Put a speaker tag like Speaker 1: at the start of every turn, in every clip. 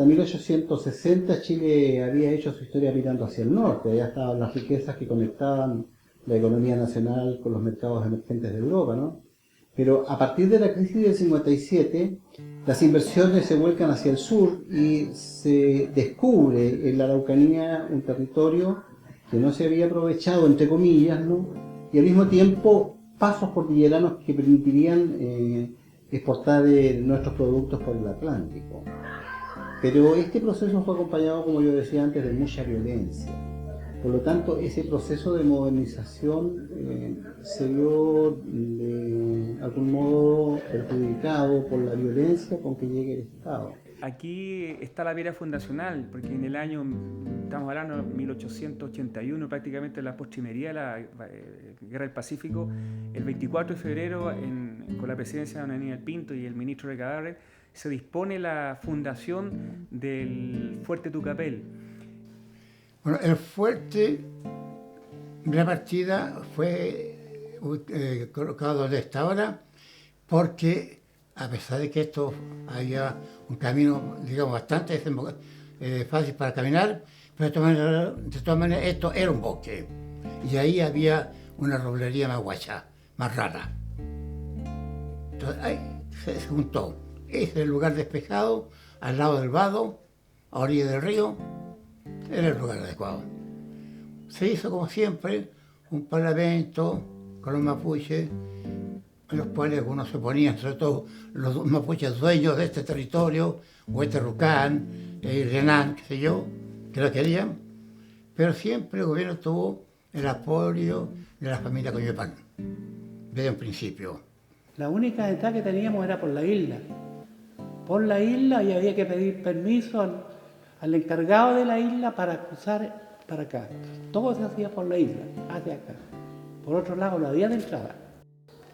Speaker 1: hasta 1860 Chile había hecho su historia mirando hacia el norte, ya estaban las riquezas que conectaban la economía nacional con los mercados emergentes de Europa, ¿no? Pero a partir de la crisis del 57, las inversiones se vuelcan hacia el sur y se descubre en la Araucanía un territorio que no se había aprovechado, entre comillas, ¿no? Y al mismo tiempo pasos cordilleranos que permitirían exportar nuestros productos por el Atlántico. Pero este proceso fue acompañado, como yo decía antes, de mucha violencia. Por lo tanto, ese proceso de modernización se vio de algún modo perjudicado por la violencia con que llega el Estado.
Speaker 2: Aquí está la piedra fundacional, porque en el año, estamos hablando de 1881, prácticamente la postrimería de la Guerra del Pacífico, el 24 de febrero, con la presidencia de Don Aníbal Pinto y el ministro Recabarren, se dispone la fundación del Fuerte Tucapel.
Speaker 3: Bueno, el fuerte de la partida fue colocado de esta hora porque, a pesar de que esto había un camino, digamos, bastante fácil para caminar, pero de todas maneras esto era un bosque. Y ahí había una roblería más guachá, más rara. Entonces ahí se juntó. Ese es el lugar despejado, al lado del vado, a orilla del río, era el lugar adecuado. Se hizo, como siempre, un parlamento con los mapuches, en los cuales algunos se ponían, sobre todo los mapuches dueños de este territorio, Hueterrucán, Renán, qué sé yo, que lo querían, pero siempre el gobierno tuvo el apoyo de la familia Coñuepán, desde un principio.
Speaker 4: La única entrada que teníamos era por la isla. Por la isla, y había que pedir permiso al encargado de la isla para cruzar para acá. Todo se hacía por la isla, hacia acá. Por otro lado, no había de entrada.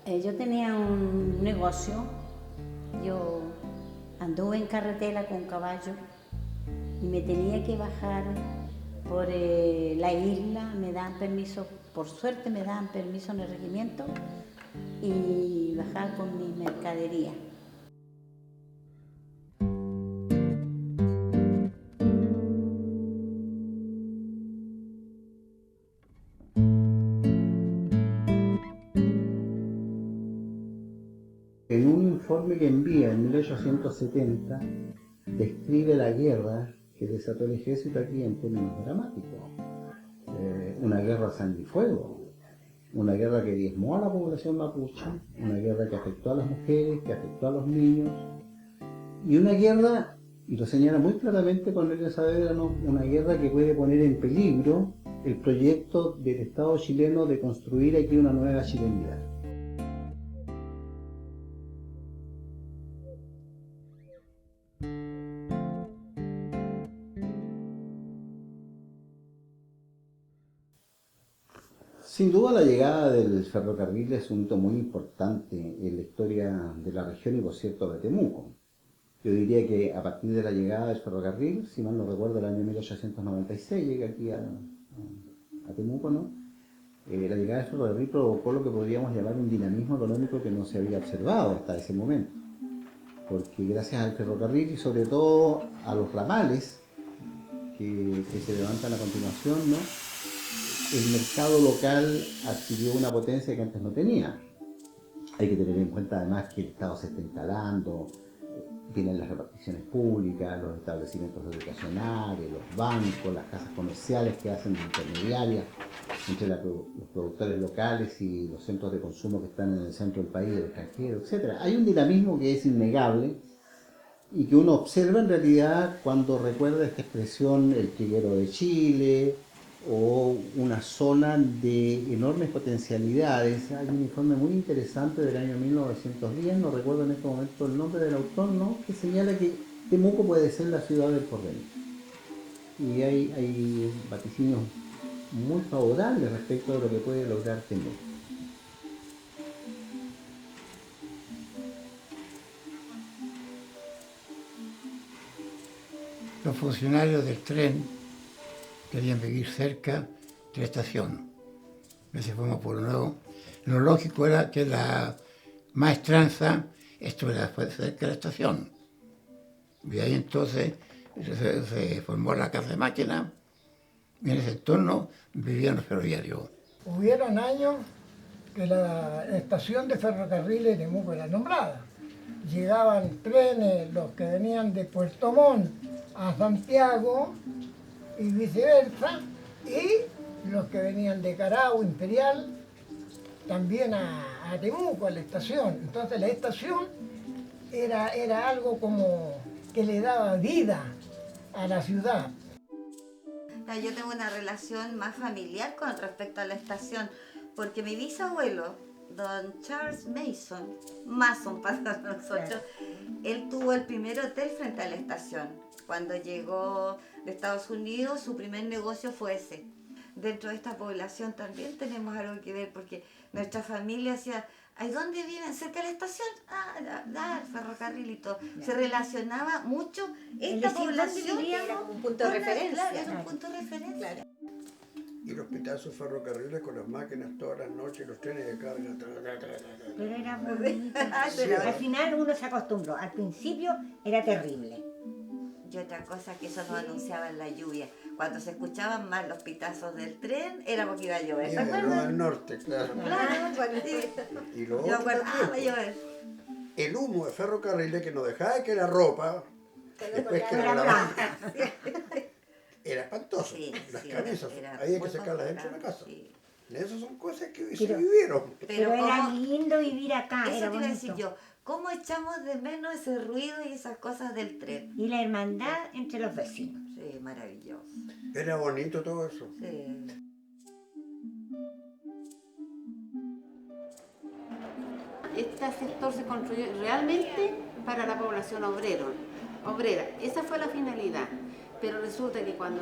Speaker 5: Yo tenía un negocio, yo anduve en carretera con caballo y me tenía que bajar por la isla, me daban permiso, por suerte me daban permiso en el regimiento y bajar con mi mercadería.
Speaker 1: En un informe que envía en 1870, describe la guerra que desató el ejército aquí en términos dramáticos. Una guerra a sangre y fuego, una guerra que diezmó a la población mapuche, una guerra que afectó a las mujeres, que afectó a los niños, y una guerra, y lo señala muy claramente Cornelio Saavedra, ¿no? Una guerra que puede poner en peligro el proyecto del Estado chileno de construir aquí una nueva chilenidad. Sin duda la llegada del ferrocarril es un hito muy importante en la historia de la región y por cierto de Temuco. Yo diría que a partir de la llegada del ferrocarril, si mal no recuerdo el año 1896 llega aquí a Temuco, ¿no? La llegada del ferrocarril provocó lo que podríamos llamar un dinamismo económico que no se había observado hasta ese momento. Porque gracias al ferrocarril y sobre todo a los ramales que se levantan a continuación, ¿no? El mercado local adquirió una potencia que antes no tenía. Hay que tener en cuenta además que el Estado se está instalando, vienen las reparticiones públicas, los establecimientos educacionales, los bancos, las casas comerciales que hacen de intermediarias entre los productores locales y los centros de consumo que están en el centro del país, del extranjero, etc. Hay un dinamismo que es innegable y que uno observa en realidad cuando recuerda esta expresión el triguero de Chile, o una zona de enormes potencialidades. Hay un informe muy interesante del año 1910, no recuerdo en este momento el nombre del autor, ¿no? Que señala que Temuco puede ser la ciudad del porvenir. Y hay vaticinios muy favorables respecto de lo que puede lograr Temuco.
Speaker 3: Los funcionarios del tren querían vivir cerca de la estación. Ese fue Pueblo Nuevo. Lo lógico era que la maestranza estuviera cerca de la estación. Y ahí entonces se formó la casa de máquina y en ese entorno vivían los ferroviarios.
Speaker 6: Hubieron años que la estación de ferrocarriles de Temuco era nombrada. Llegaban trenes, los que venían de Puerto Montt a Santiago y viceversa, y los que venían de Carao, Imperial, también a Temuco, a la estación. Entonces la estación era algo como que le daba vida a la ciudad.
Speaker 7: Yo tengo una relación más familiar con respecto a la estación, porque mi bisabuelo, don Charles Mason para nosotros, él tuvo el primer hotel frente a la estación. Cuando llegó de Estados Unidos, su primer negocio fue ese. Dentro de esta población también tenemos algo que ver, porque nuestra familia hacía, ¿ay, dónde viven? ¿Cerca de la estación? El ferrocarril y todo. Se relacionaba mucho esta población.
Speaker 5: Era un punto de referencia.
Speaker 7: Claro, era un punto de referencia. Claro.
Speaker 8: Y los pedazos ferrocarriles con las máquinas todas las noches, los trenes de carga.
Speaker 9: Pero era muy bonito. Al final uno se acostumbró. Al principio era terrible.
Speaker 7: Y otra cosa que eso nos anunciaba en la lluvia. Cuando se escuchaban más los pitazos del tren, era porque iba a llover. ¿Se acuerdan?
Speaker 8: Al norte, claro.
Speaker 7: Claro,
Speaker 8: Y lo
Speaker 7: yo
Speaker 8: otro
Speaker 7: acuerdo,
Speaker 8: también,
Speaker 7: va a llover.
Speaker 8: el humo de ferrocarriles que nos dejaba que la ropa, después que
Speaker 9: Era
Speaker 8: la
Speaker 9: blanca.
Speaker 8: era espantoso.
Speaker 7: Sí,
Speaker 8: Las
Speaker 7: sí,
Speaker 8: camisas,
Speaker 7: era
Speaker 8: había que
Speaker 7: muy
Speaker 8: secarlas dentro de la
Speaker 7: complicado,
Speaker 8: casa.
Speaker 7: sí.
Speaker 8: Esas son cosas que se
Speaker 9: Pero-
Speaker 8: vivieron.
Speaker 9: Pero era
Speaker 7: ¿cómo?
Speaker 9: lindo vivir acá,
Speaker 7: Eso
Speaker 9: era
Speaker 7: te iba a decir
Speaker 9: bonito.
Speaker 7: yo. ¿Cómo echamos de menos ese ruido y esas cosas del tren?
Speaker 9: Y la hermandad entre los vecinos.
Speaker 7: Sí, maravilloso.
Speaker 8: Era bonito todo eso.
Speaker 7: Sí.
Speaker 10: Este sector se construyó realmente para la población obrera. Esa fue la finalidad. Pero resulta que cuando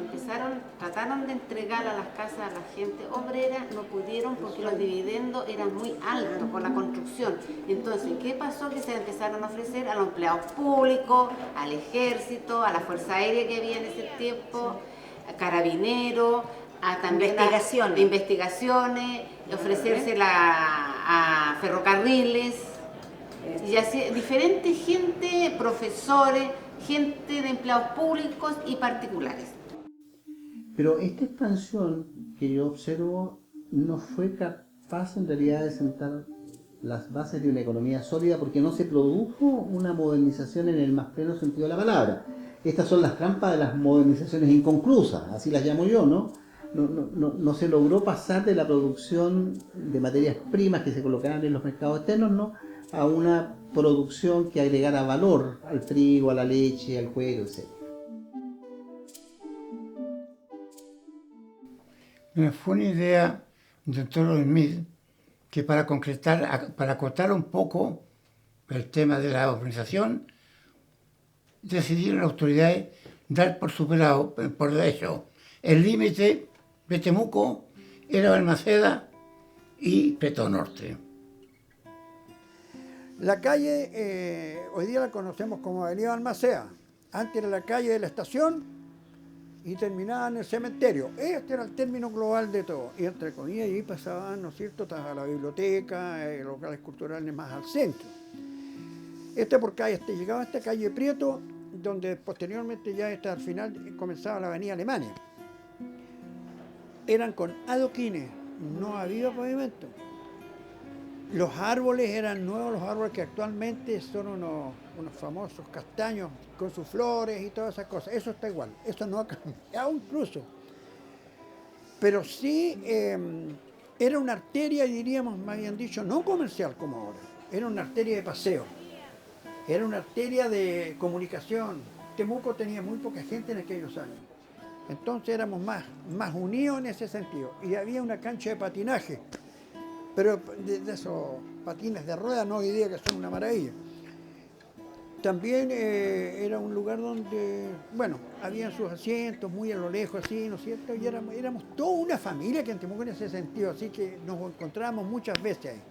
Speaker 10: trataron de entregar a las casas a la gente obrera, no pudieron porque los dividendos eran muy altos por la construcción. Entonces, ¿qué pasó? Que se empezaron a ofrecer a los empleados públicos, al ejército, a la Fuerza Aérea que había en ese tiempo, a carabineros, a también
Speaker 9: Investigaciones.
Speaker 10: de investigaciones, ofrecérsela a ferrocarriles, y así diferente gente, profesores, gente de empleados públicos y particulares.
Speaker 1: Pero esta expansión que yo observo no fue capaz en realidad de sentar las bases de una economía sólida porque no se produjo una modernización en el más pleno sentido de la palabra. Estas son las trampas de las modernizaciones inconclusas, así las llamo yo, ¿no? No se logró pasar de la producción de materias primas que se colocaran en los mercados externos, ¿no?, a una producción que agregara valor al trigo, a la leche, al cuero, etc.
Speaker 3: Fue una idea del doctor Smith que para concretar, para acotar un poco el tema de la urbanización, decidieron las autoridades dar por superado, por hecho, el límite de Temuco era Balmaceda y Preto Norte.
Speaker 8: La calle, hoy día la conocemos como Avenida Balmaceda. Antes era la calle de la estación y terminaba en el cementerio. Este era el término global de todo. Y entre comillas, ahí pasaban, ¿no es cierto?, a la biblioteca, locales culturales más al centro. Porque llegaba a esta calle Prieto, donde posteriormente ya al final comenzaba la Avenida Alemania. Eran con adoquines, no había pavimento. Los árboles eran nuevos, los árboles que actualmente son unos famosos castaños con sus flores y todas esas cosas. Eso está igual, eso no ha cambiado incluso. Pero sí era una arteria, diríamos, más bien dicho, no comercial como ahora. Era una arteria de paseo, era una arteria de comunicación. Temuco tenía muy poca gente en aquellos años. Entonces éramos más unidos en ese sentido. Y había una cancha de patinaje. Pero de esos patines de rueda no hoy día que son una maravilla. También era un lugar donde, bueno, habían sus asientos muy a lo lejos, así, ¿no es cierto? Y éramos toda una familia que en Temuco en ese sentido, así que nos encontrábamos muchas veces ahí.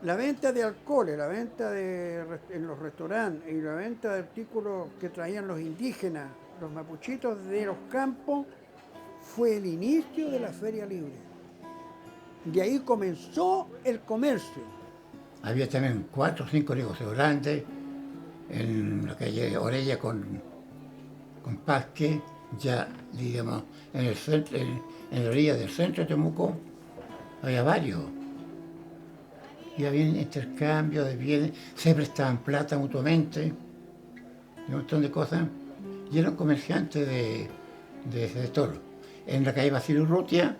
Speaker 8: La venta de alcohol, la venta en los restaurantes y la venta de artículos que traían los indígenas, los mapuchitos de los campos, fue el inicio de la Feria Libre. De ahí comenzó el comercio.
Speaker 3: Había también 4 o 5 negocios grandes en la calle Orella con con Pasque, ya, digamos, en el centro, en la orilla del centro de Temuco, había varios. Y había intercambio de bienes, se prestaban plata mutuamente, y un montón de cosas. Y eran comerciantes de toro. En la calle Basilio Urrutia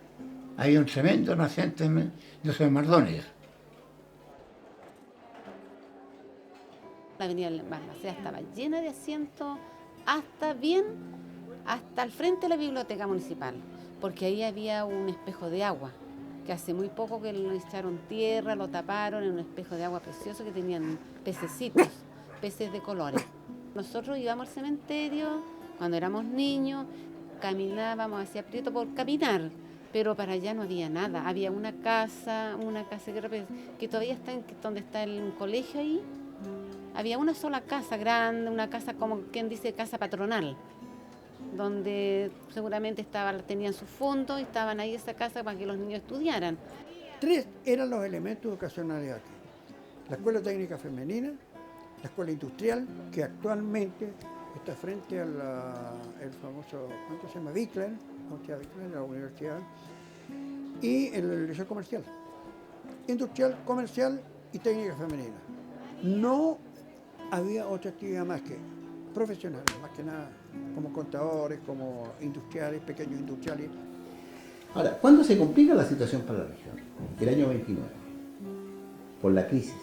Speaker 3: había un tremendo naciente de esos Mardones.
Speaker 10: La avenida Balmaceda estaba llena de asientos hasta el frente de la biblioteca municipal, porque ahí había un espejo de agua, que hace muy poco que lo echaron tierra, lo taparon en un espejo de agua precioso que tenían pececitos, peces de colores. Nosotros íbamos al cementerio cuando éramos niños, caminábamos hacia Prieto por caminar, pero para allá no había nada. Había una casa que todavía está donde está el colegio ahí. Había una sola casa grande, una casa como quien dice casa patronal, donde seguramente tenían sus fondos y estaban ahí esa casa para que los niños estudiaran.
Speaker 8: 3 eran los elementos educacionales aquí. La escuela técnica femenina, la escuela industrial, que actualmente está frente al famoso, ¿cuánto se llama? Bicler, la universidad, y el liceo comercial. Industrial, comercial y técnica femenina. No había otra actividad más que profesionales, más que nada, como contadores, como industriales, pequeños industriales.
Speaker 1: Ahora, ¿cuándo se complica la situación para la región? El año 29, por la crisis.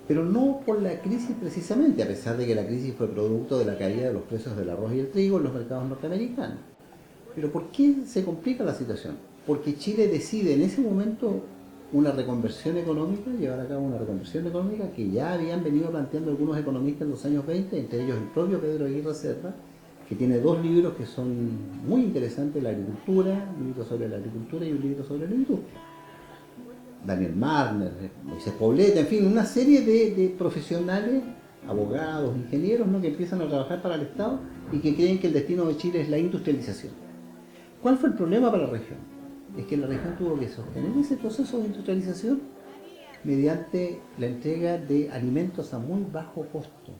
Speaker 1: Pero no por la crisis precisamente, a pesar de que la crisis fue producto de la caída de los precios del arroz y el trigo en los mercados norteamericanos. Pero ¿por qué se complica la situación? Porque Chile decide en ese momento una reconversión económica, llevar a cabo una reconversión económica que ya habían venido planteando algunos economistas en los años 20, entre ellos el propio Pedro Aguirre Cerda, que tiene 2 libros que son muy interesantes, La agricultura, un libro sobre la agricultura y un libro sobre la industria. Daniel Marner, Moisés Poblete, en fin, una serie de profesionales, abogados, ingenieros, ¿no?, que empiezan a trabajar para el Estado y que creen que el destino de Chile es la industrialización. ¿Cuál fue el problema para la región? Es que la región tuvo que sostener ese proceso de industrialización mediante la entrega de alimentos a muy bajo costo.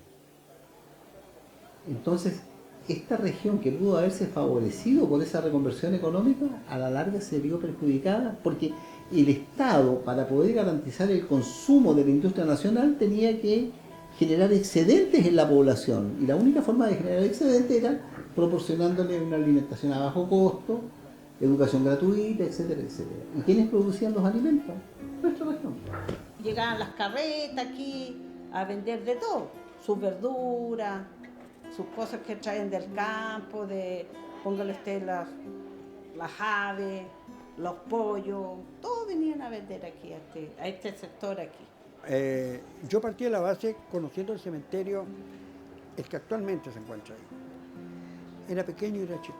Speaker 1: Entonces, esta región que pudo haberse favorecido por esa reconversión económica, a la larga se vio perjudicada porque el Estado, para poder garantizar el consumo de la industria nacional, tenía que generar excedentes en la población. Y la única forma de generar excedentes era proporcionándole una alimentación a bajo costo, educación gratuita, etcétera, etcétera. ¿Y quiénes producían los alimentos? Nuestra región.
Speaker 11: Llegaban las carretas aquí a vender de todo, sus verduras, sus cosas que traen del campo, póngale usted las aves, los pollos, todos venían a vender aquí, a este sector aquí.
Speaker 8: Yo partí de la base conociendo el cementerio, el que actualmente se encuentra ahí. Era pequeño y era chico.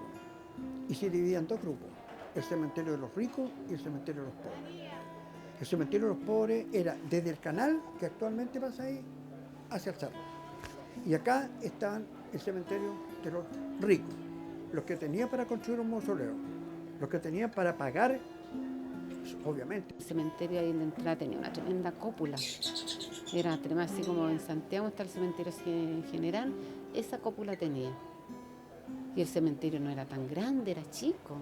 Speaker 8: Y se dividía en 2 grupos, el cementerio de los ricos y el cementerio de los pobres. El cementerio de los pobres era desde el canal, que actualmente pasa ahí, hacia el cerro. Y acá estaban el cementerio de los ricos, los que tenían para construir un mausoleo, los que tenían para pagar, obviamente.
Speaker 10: El cementerio ahí en la entrada tenía una tremenda cúpula. Era tremenda, así como en Santiago está el cementerio en general, esa cúpula tenía. Y el cementerio no era tan grande, era chico.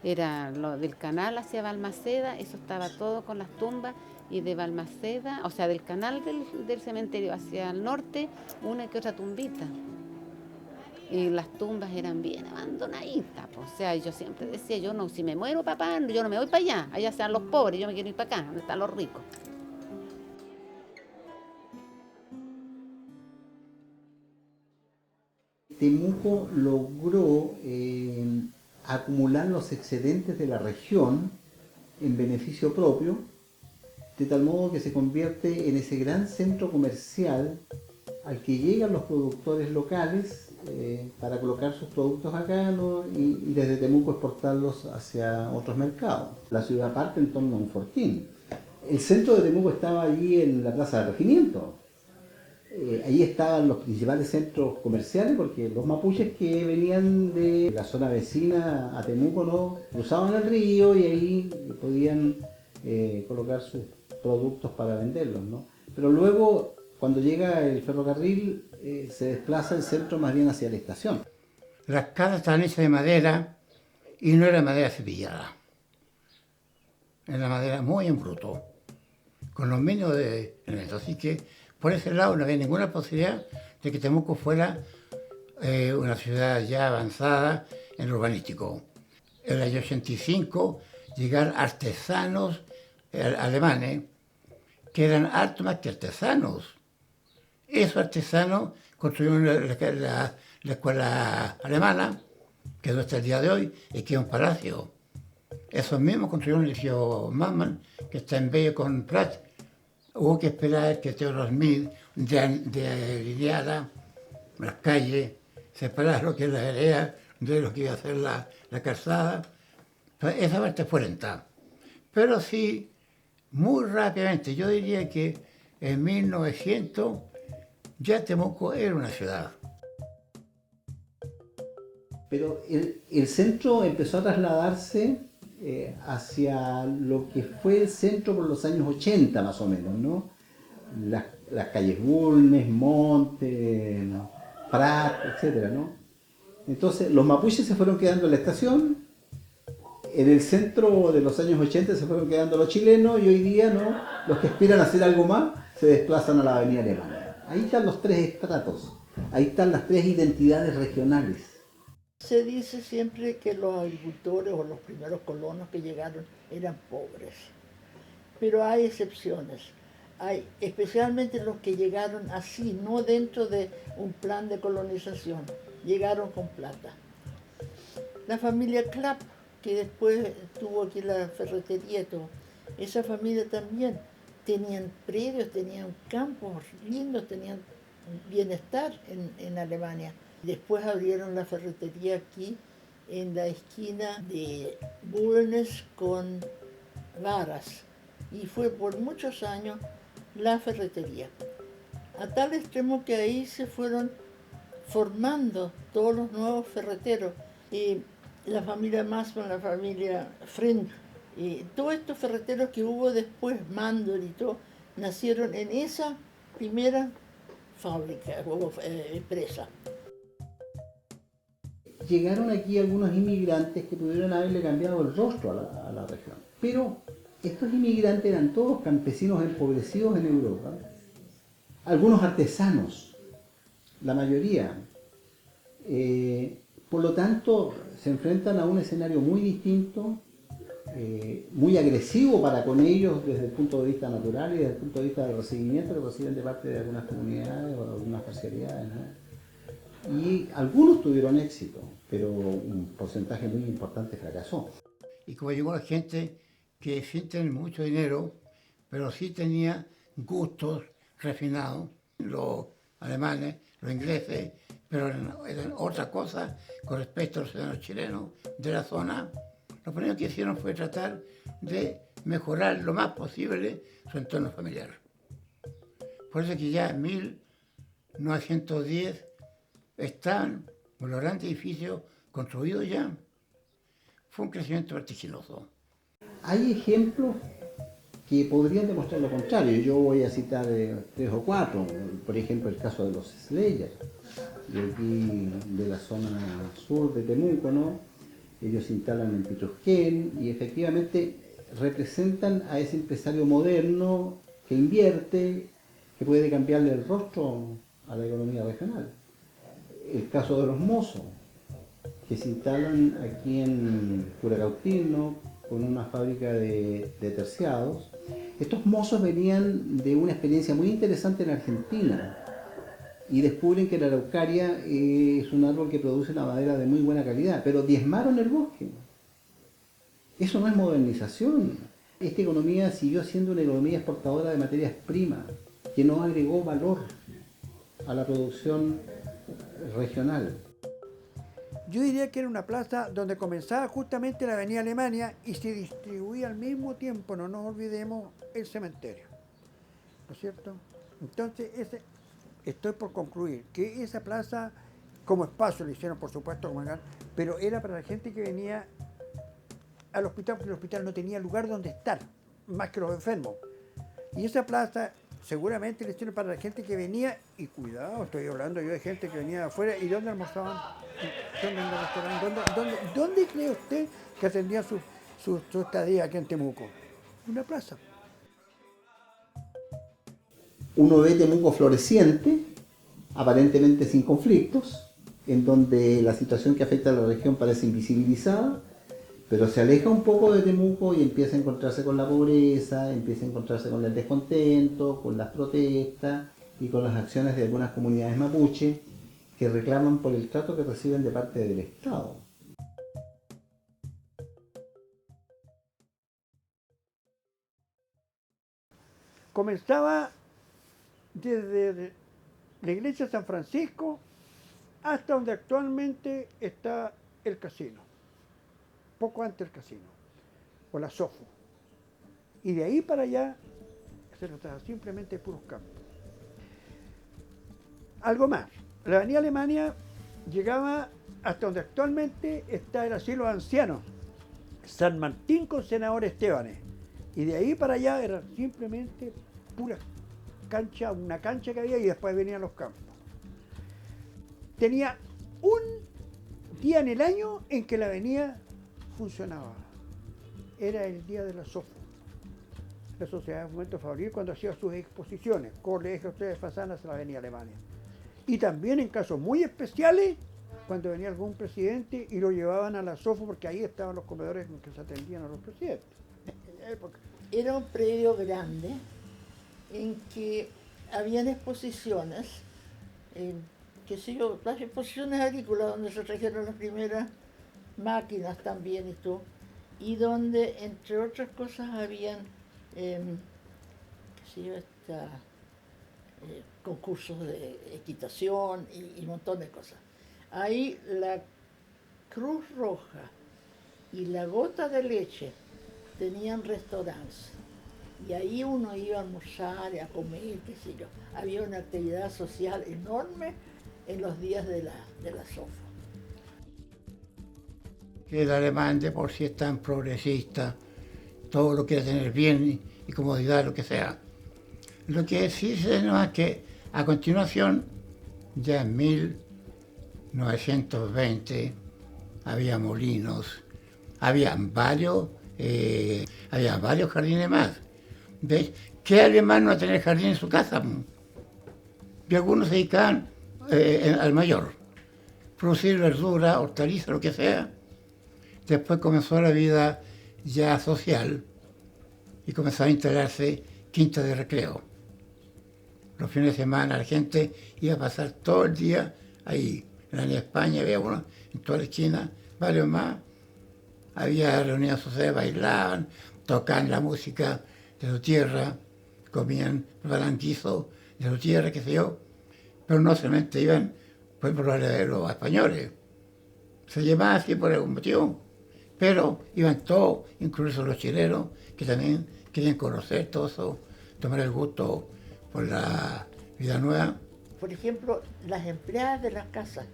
Speaker 10: Era lo del canal hacia Balmaceda, eso estaba todo con las tumbas, y de Balmaceda, o sea, del canal del cementerio hacia el norte, una que otra tumbita. Y las tumbas eran bien abandonaditas, o sea, yo siempre decía, yo no, si me muero, papá, yo no me voy para allá sean los pobres, yo me quiero ir para acá, donde están los ricos.
Speaker 1: Temuco logró acumular los excedentes de la región en beneficio propio, de tal modo que se convierte en ese gran centro comercial al que llegan los productores locales para colocar sus productos acá, ¿no?, y desde Temuco exportarlos hacia otros mercados. La ciudad parte en torno a un fortín. El centro de Temuco estaba allí en la Plaza de Regimiento. Ahí estaban los principales centros comerciales, porque los mapuches que venían de la zona vecina a Temuco, ¿no?, cruzaban el río y ahí podían colocar sus productos para venderlos, ¿no? Pero luego, cuando llega el ferrocarril, se desplaza el centro más bien hacia la estación.
Speaker 3: Las casas estaban hechas de madera y no era madera cepillada. Era madera muy en bruto, con los mínimos de elementos. Así que por ese lado no había ninguna posibilidad de que Temuco fuera una ciudad ya avanzada en lo urbanístico. En el año 85 llegaron artesanos alemanes que eran harto más que artesanos. Esos artesanos construyeron la escuela alemana, que es hasta el día de hoy, y que es un palacio. Esos mismos construyeron el liceo Mannmann, que está en Bello con Prat. Hubo que esperar que Theodor Schmidt delineara las calles, separar lo que es la vereda de lo que iba a ser la calzada. Entonces, esa parte fue lenta. Pero sí, muy rápidamente, yo diría que en 1900 ya Temuco era una ciudad.
Speaker 1: Pero el centro empezó a trasladarse hacia lo que fue el centro por los años 80 más o menos, ¿no? Las calles Bulnes, Monte, Prat, etcétera, ¿no? Entonces los mapuches se fueron quedando en la estación, en el centro de los años 80 se fueron quedando los chilenos y hoy día, ¿no? Los que aspiran a hacer algo más se desplazan a la avenida Alemania. Ahí están los tres estratos, ahí están las tres identidades regionales.
Speaker 12: Se dice siempre que los agricultores o los primeros colonos que llegaron eran pobres, pero hay excepciones. Hay especialmente los que llegaron así, no dentro de un plan de colonización, llegaron con plata. La familia Clapp, que después tuvo aquí la ferretería y todo, esa familia también tenían predios, tenían campos lindos, tenían bienestar en Alemania. Después abrieron la ferretería aquí en la esquina de Bulnes con Varas y fue por muchos años la ferretería. A tal extremo que ahí se fueron formando todos los nuevos ferreteros. Y la familia Massmann, la familia Frind, y todos estos ferreteros que hubo después, Mandel y todo, nacieron en esa primera fábrica o empresa.
Speaker 1: Llegaron aquí algunos inmigrantes que pudieron haberle cambiado el rostro a la región. Pero estos inmigrantes eran todos campesinos empobrecidos en Europa, algunos artesanos, la mayoría. Por lo tanto, se enfrentan a un escenario muy distinto, muy agresivo para con ellos desde el punto de vista natural y desde el punto de vista del recibimiento que reciben de parte de algunas comunidades o de algunas parcialidades, ¿no? Y algunos tuvieron éxito, pero un porcentaje muy importante fracasó.
Speaker 3: Y como llegó la gente que sí tenía mucho dinero, pero sí tenía gustos refinados, los alemanes, los ingleses, pero eran otra cosa con respecto a los ciudadanos chilenos de la zona. Lo primero que hicieron fue tratar de mejorar lo más posible su entorno familiar. Por eso que ya en 1910 están los grandes edificios construidos ya. Fue un crecimiento vertiginoso.
Speaker 1: Hay ejemplos que podrían demostrar lo contrario. Yo voy a citar 3 o 4. Por ejemplo, el caso de los Schleyer, de aquí de la zona sur de Temuco, ¿no? Ellos se instalan en Pitrusquén y efectivamente representan a ese empresario moderno que invierte, que puede cambiarle el rostro a la economía regional. El caso de los mozos, que se instalan aquí en Curacautín, ¿no? Con una fábrica de terciados. Estos mozos venían de una experiencia muy interesante en Argentina y descubren que la araucaria es un árbol que produce una madera de muy buena calidad, pero diezmaron el bosque. Eso no es modernización. Esta economía siguió siendo una economía exportadora de materias primas, que no agregó valor a la producción regional.
Speaker 8: Yo diría que era una plaza donde comenzaba justamente la avenida Alemania y se distribuía al mismo tiempo, no nos olvidemos, el cementerio. ¿No es cierto? Entonces, estoy por concluir que esa plaza, como espacio, lo hicieron por supuesto, pero era para la gente que venía al hospital, porque el hospital no tenía lugar donde estar, más que los enfermos. Y esa plaza seguramente le hicieron para la gente que venía, y cuidado, estoy hablando yo de gente que venía de afuera, ¿y dónde almorzaban? ¿Dónde en el restaurante? ¿Dónde cree usted que atendían su estadía aquí en Temuco? Una plaza.
Speaker 1: Uno ve Temuco floreciente, aparentemente sin conflictos, en donde la situación que afecta a la región parece invisibilizada, pero se aleja un poco de Temuco y empieza a encontrarse con la pobreza, empieza a encontrarse con el descontento, con las protestas y con las acciones de algunas comunidades mapuche que reclaman por el trato que reciben de parte del Estado.
Speaker 8: Comenzaba desde la iglesia de San Francisco hasta donde actualmente está el casino, poco antes del casino, o la Sofo. Y de ahí para allá se trataba simplemente de puros campos. Algo más, la avenida Alemania llegaba hasta donde actualmente está el asilo de ancianos, San Martín con Senador Estebanes. Y de ahí para allá era simplemente pura cancha, una cancha que había, y después venían los campos. Tenía un día en el año en que la avenida funcionaba. Era el día de la SOFO, la Sociedad de Fomento Fabril, cuando hacía sus exposiciones, Colegio Ustedes Fazanas a la avenida Alemania. Y también en casos muy especiales, cuando venía algún presidente y lo llevaban a la SOFO, porque ahí estaban los comedores en que se atendían a los presidentes.
Speaker 12: Era un predio grande en que habían exposiciones, qué sé yo, las exposiciones agrícolas donde se trajeron las primeras máquinas también y donde, entre otras cosas, habían qué sé yo, concursos de equitación y un montón de cosas. Ahí la Cruz Roja y la Gota de Leche tenían restaurantes, y ahí uno iba a almorzar, a comer, qué sé yo. Había una actividad social enorme en los días de la SOFO.
Speaker 3: Que el alemán de por sí es tan progresista, todo lo quiere tener bien y comodidad, lo que sea. Lo que sí se nota es que a continuación, ya en 1920, había molinos, había varios jardines más. ¿Ves? ¿Qué alemán no va a tener jardín en su casa? Y algunos se dedicaban al mayor, producir verdura, hortalizas, lo que sea. Después comenzó la vida ya social y comenzó a instalarse quintas de recreo. Los fines de semana la gente iba a pasar todo el día ahí. En la España había uno en toda la esquina, varios más. Había reuniones sociales, bailaban, tocaban la música de su tierra, comían balanquizo de su tierra, qué sé yo, pero no solamente iban por los españoles, se llamaba así por algún motivo, pero iban todos, incluso los chilenos, que también querían conocer todo eso, tomar el gusto por la vida nueva.
Speaker 12: Por ejemplo, las empleadas de las casas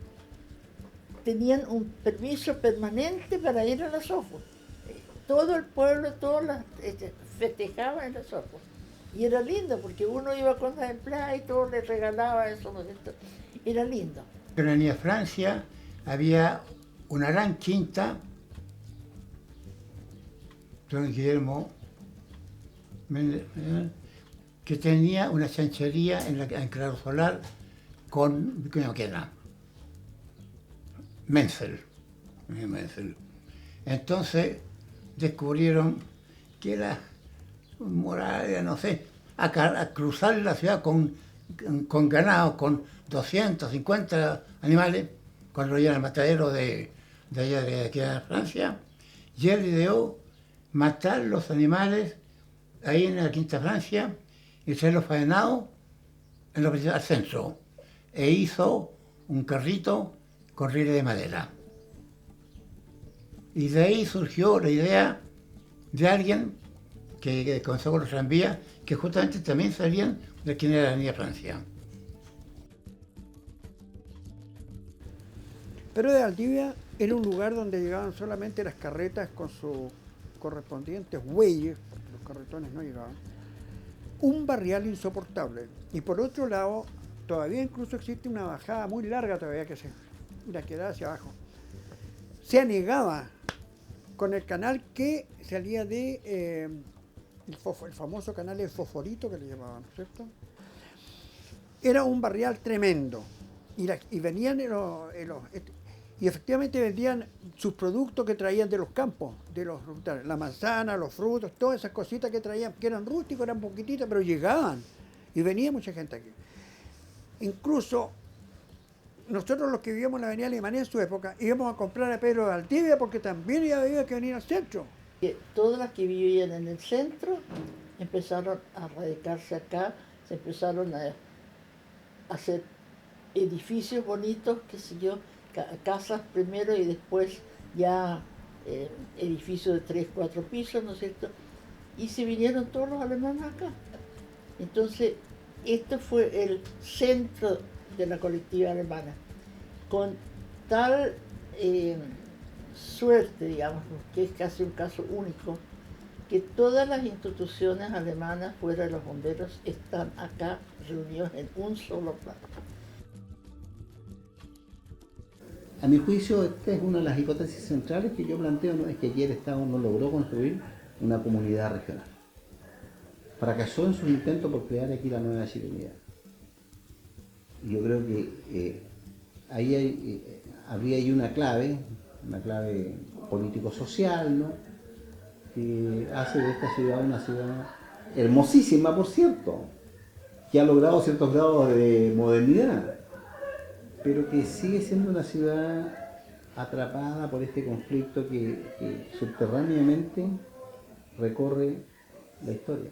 Speaker 12: tenían un permiso permanente para ir a la SOFO. Todo el pueblo, todos festejaban en la SOFO. Y era lindo, porque uno iba con las empleadas y todos les regalaba eso. Era lindo.
Speaker 3: Pero en Francia había una gran quinta, don Guillermo, que tenía una chanchería en Claro Solar con Menzel. Entonces descubrieron que era moral, no sé, a cruzar la ciudad con ganado, con 250 animales, cuando lo llevan al matadero de allá de aquí a Francia, y él ideó matar los animales ahí en la Quinta Francia y traerlos faenados al centro. E hizo un carrito con rieles de madera. Y de ahí surgió la idea de alguien que comenzó con los tranvías, que justamente también salían de quien era la Avenida Francia.
Speaker 8: Pero de Valdivia era un lugar donde llegaban solamente las carretas con sus correspondientes bueyes, porque los carretones no llegaban, un barrial insoportable. Y por otro lado, todavía incluso existe una bajada muy larga todavía que se queda hacia abajo. Se anegaba con el canal que salía de el famoso canal del Fosforito que le llamaban, ¿no es cierto? Era un barrial tremendo. Y venían y efectivamente vendían sus productos que traían de los campos, la manzana, los frutos, todas esas cositas que traían, que eran rústicos, eran poquititas, pero llegaban. Y venía mucha gente aquí. Incluso nosotros los que vivíamos en la avenida Alemania en su época, íbamos a comprar a Pedro de Valdivia porque también había que venir al centro.
Speaker 12: Todas las que vivían en el centro empezaron a radicarse acá, se empezaron a hacer edificios bonitos, qué sé yo, casas primero y después ya edificios de 3, 4 pisos, ¿no es cierto? Y se vinieron todos los alemanes acá. Entonces, esto fue el centro de la colectividad alemana, con tal suerte, digamos, que es casi un caso único, que todas las instituciones alemanas fuera de los bomberos están acá reunidos en un solo plano.
Speaker 1: A mi juicio, esta es una de las hipótesis centrales que yo planteo, ¿no? Es que aquí el Estado no logró construir una comunidad regional. Fracasó en sus intentos por crear aquí la nueva chilenidad. Yo creo que habría ahí una clave político-social, ¿no? Que hace de esta ciudad una ciudad hermosísima, por cierto, que ha logrado ciertos grados de modernidad, pero que sigue siendo una ciudad atrapada por este conflicto que subterráneamente recorre la historia.